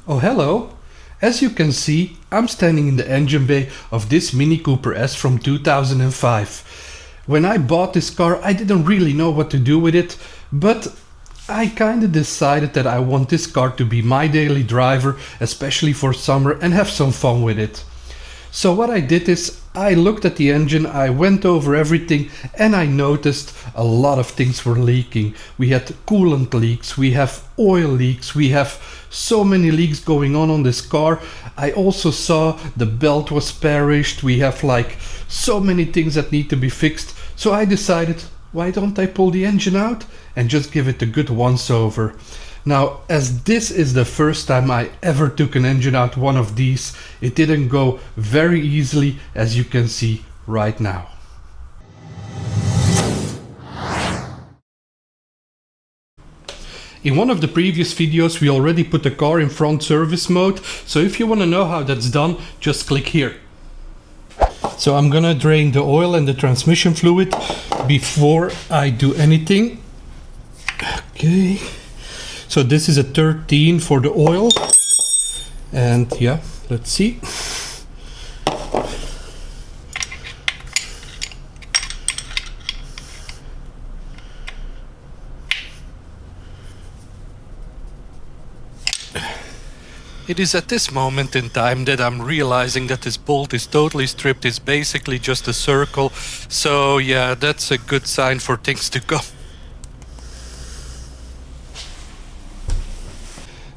Oh, hello! As you can see, I'm standing in the engine bay of this Mini Cooper S from 2005. When I bought this car, I didn't really know what to do with it, but I kinda decided that I want this car to be my daily driver, especially for summer, and have some fun with it. So what I did is I looked at the engine, I went over everything, and I noticed a lot of things were leaking. We had coolant leaks, we have oil leaks, we have so many leaks going on this car. I also saw the belt was perished, we have like so many things that need to be fixed. So I decided, why don't I pull the engine out and just give it a good once over. Now, as this is the first time I ever took an engine out one of these, it didn't go very easily, as you can see right now. In one of the previous videos we already put the car in front service mode, so if you want to know how that's done, just click here. So I'm gonna drain the oil and the transmission fluid before I do anything. Okay. So this is a 13 for the oil, and yeah, let's see. It is at this moment in time that I'm realizing that this bolt is totally stripped, it's basically just a circle, so yeah, that's a good sign for things to come.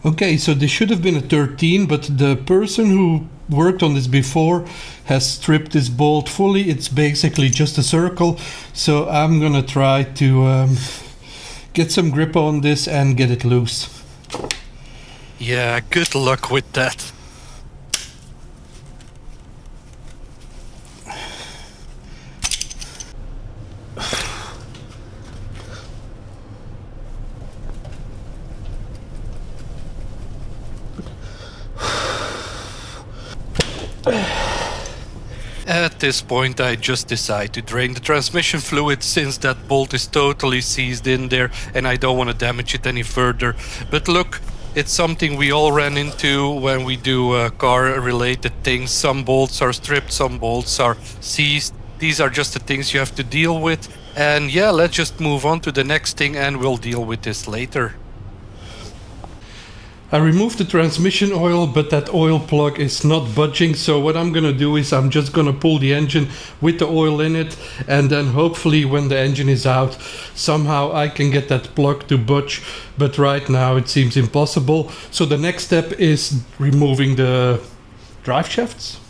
Okay, so this should have been a 13, but the person who worked on this before has stripped this bolt fully. It's basically just a circle, so I'm gonna try to get some grip on this and get it loose. Yeah, good luck with that. At this point I just decide to drain the transmission fluid since that bolt is totally seized in there and I don't want to damage it any further. But look, it's something we all ran into when we do car related things. Some bolts are stripped, some bolts are seized. These are just the things you have to deal with. And yeah, let's just move on to the next thing and we'll deal with this later. I removed the transmission oil, but that oil plug is not budging, so what I'm gonna do is I'm just gonna pull the engine with the oil in it, and then hopefully when the engine is out, somehow I can get that plug to budge, but right now it seems impossible. So the next step is removing the drive shafts.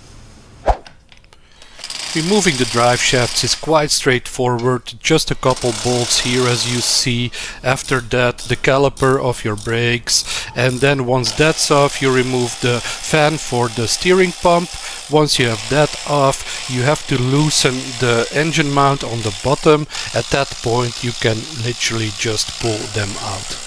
Removing the drive shafts is quite straightforward, just a couple bolts here as you see. After that the caliper of your brakes, and then once that's off you remove the fan for the steering pump. Once you have that off you have to loosen the engine mount on the bottom. At that point you can literally just pull them out.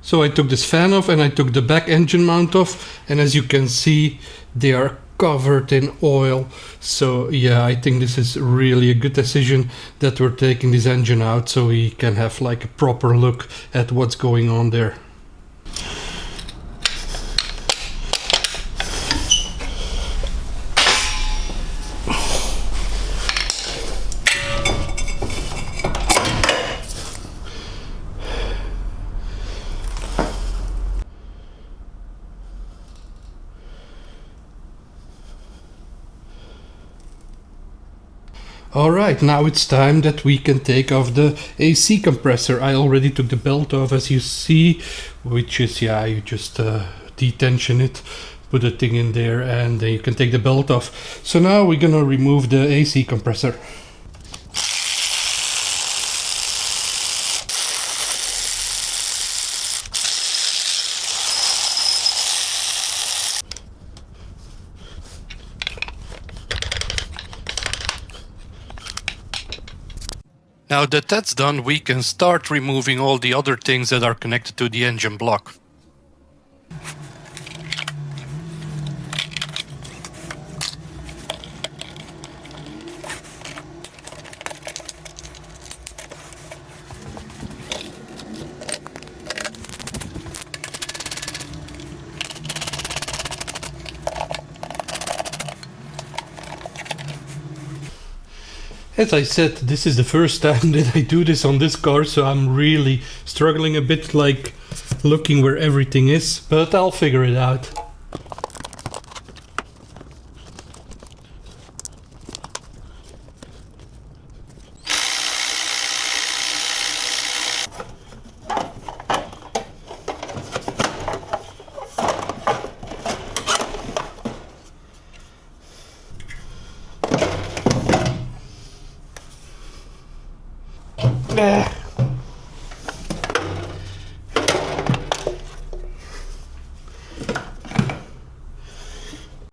So I took this fan off and I took the back engine mount off, and as you can see they are covered in oil. So yeah, I think this is really a good decision that we're taking this engine out so we can have like a proper look at what's going on there. Alright, now it's time that we can take off the AC compressor. I already took the belt off as you see, which is, yeah, you just detension it, put the thing in there and then you can take the belt off. So now we're gonna remove the AC compressor. Now that that's done, we can start removing all the other things that are connected to the engine block. As I said, this is the first time that I do this on this car, so I'm really struggling a bit, like looking where everything is, but I'll figure it out.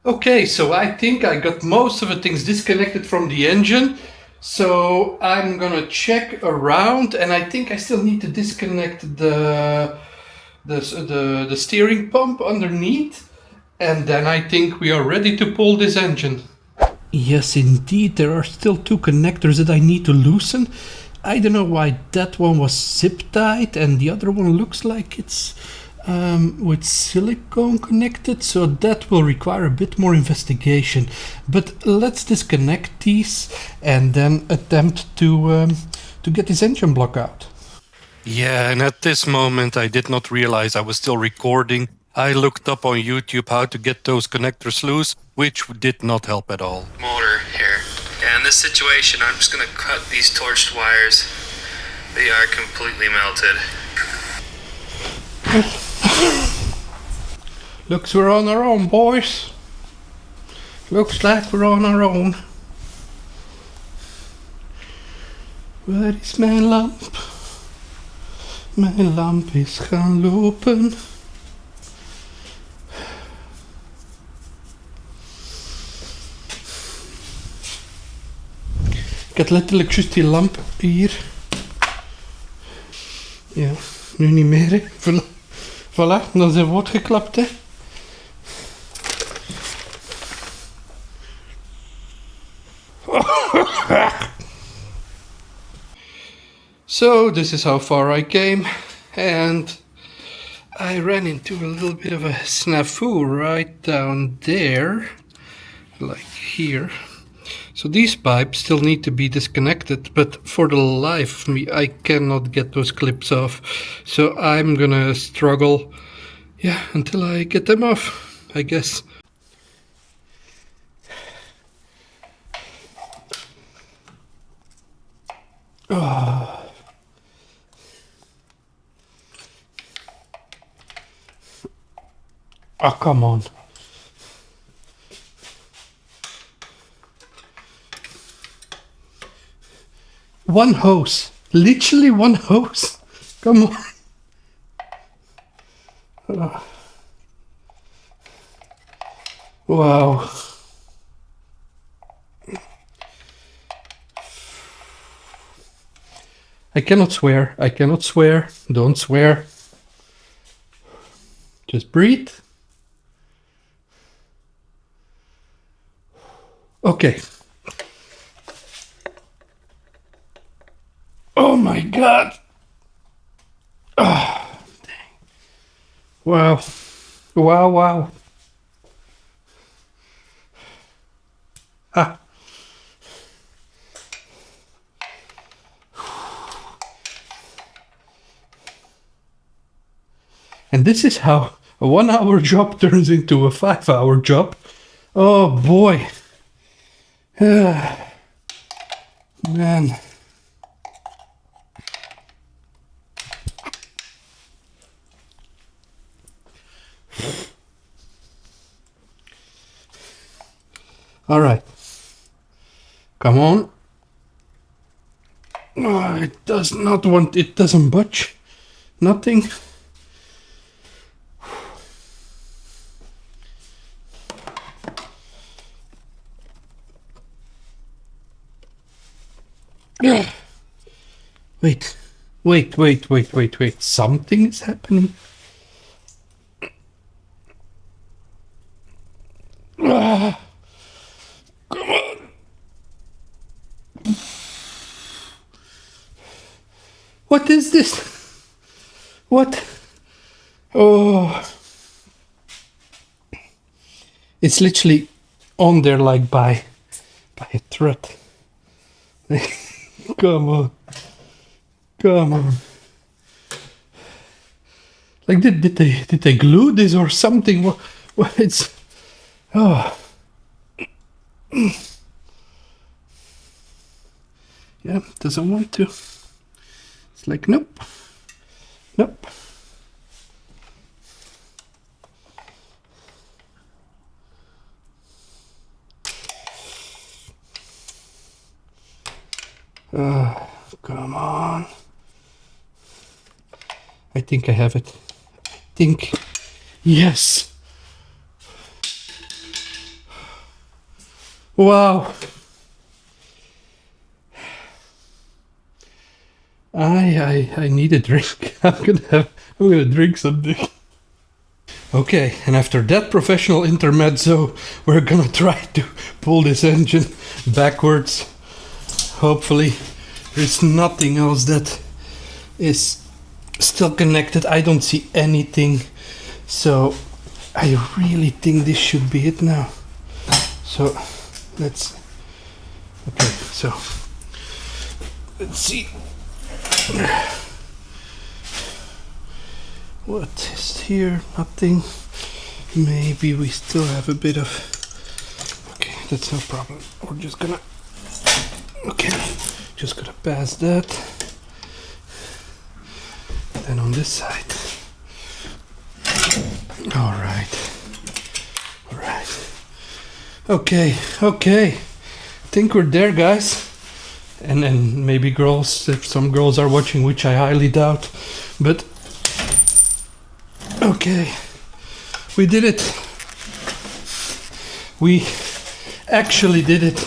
Okay, so I think I got most of the things disconnected from the engine. So I'm gonna check around, and I think I still need to disconnect the steering pump underneath, and then I think we are ready to pull this engine. Yes, indeed, there are still two connectors that I need to loosen. I don't know why that one was zip tied and the other one looks like it's with silicone connected, so that will require a bit more investigation. But let's disconnect these and then attempt to get this engine block out. Yeah, and at this moment I did not realize I was still recording. I looked up on YouTube how to get those connectors loose, which did not help at all. Motor here. Yeah, in this situation, I'm just gonna cut these torched wires. They are completely melted. Looks we're on our own, boys. Looks like we're on our own. Waar is mijn lamp? Mijn lamp is gaan lopen. Ik had letterlijk juist die lamp hier. Ja, nu niet meer, hè. Voilà, dan zijn we uitgeklapt, hè. So this is how far I came, and I ran into a little bit of a snafu right down there, like here. So these pipes still need to be disconnected, but for the life of me I cannot get those clips off. So I'm gonna struggle, yeah, until I get them off, I guess. Oh. Oh, come on. One hose. Literally one hose. Come on. Oh. Wow. I cannot swear. I cannot swear. Don't swear. Just breathe. Okay. Oh my God. Oh, dang. Wow. Wow, wow. Ah. And this is how a 1 hour job turns into a 5 hour job. Oh boy. Man. All right. Come on. Oh, it does not want, it doesn't budge. Nothing. Wait. Something is happening. Come on. What is this? What? Oh. It's literally on there like by a thread. Come on. Come on. Like did they glue this or something? What it's oh yeah, doesn't want to. It's like nope. Nope. Come on. I think I have it. Yes. Wow. I need a drink. I'm gonna drink something. Okay, and after that professional intermezzo, we're gonna try to pull this engine backwards. Hopefully there's nothing else that is still connected. I don't see anything, so I really think this should be it now. So let's see what is here. Nothing. Maybe we still have a bit of okay, that's no problem. We're just gonna pass that. Then on this side. All right. Okay. Think we're there, guys. And then maybe girls, if some girls are watching, which I highly doubt. But okay, we did it. We actually did it.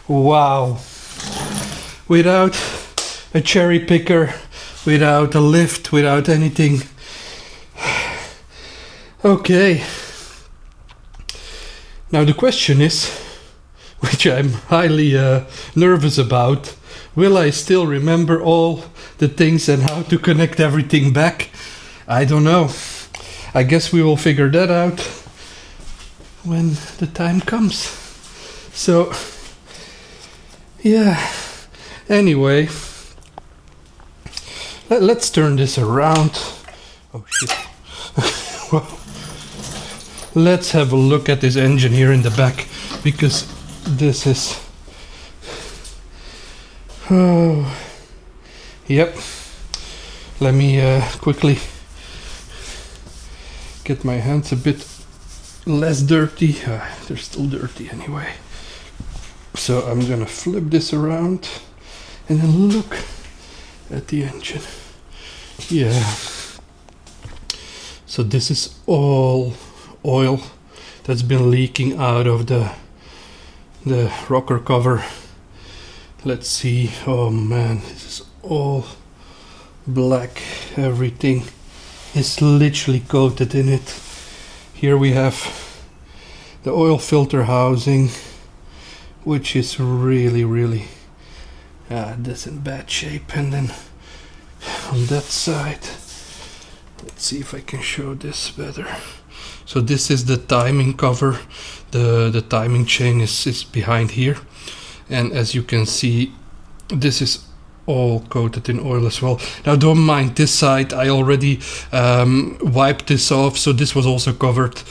Wow. Without a cherry picker, without a lift, without anything. Okay. Now the question is, which I'm highly nervous about, will I still remember all the things and how to connect everything back? I don't know. I guess we will figure that out when the time comes. So, yeah. Anyway, let's turn this around. Oh shit. Well, let's have a look at this engine here in the back, because this is yep. Let me quickly get my hands a bit less dirty. They're still dirty anyway. So I'm gonna flip this around and then look at the engine. Yeah. So this is all oil that's been leaking out of the rocker cover. Let's see. Oh man, this is all black. Everything is literally coated in it. Here we have the oil filter housing, which is really that's in bad shape. And then on that side, let's see if I can show this better. So this is the timing cover. The timing chain is behind here, and as you can see, this is all coated in oil as well. Now don't mind this side, I already wiped this off, so this was also covered.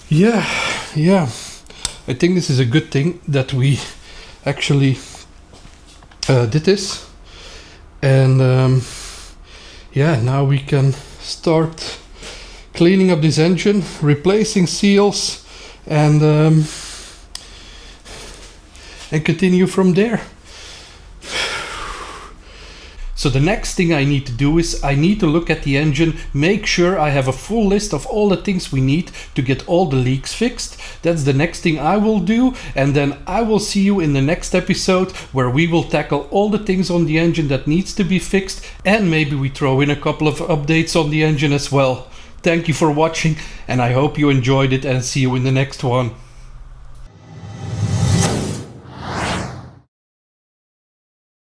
Yeah, I think this is a good thing that we actually did this. And yeah, now we can start cleaning up this engine, replacing seals, and continue from there. So the next thing I need to do is I need to look at the engine, make sure I have a full list of all the things we need to get all the leaks fixed. That's the next thing I will do, and then I will see you in the next episode where we will tackle all the things on the engine that needs to be fixed, and maybe we throw in a couple of updates on the engine as well. Thank you for watching, and I hope you enjoyed it, and see you in the next one.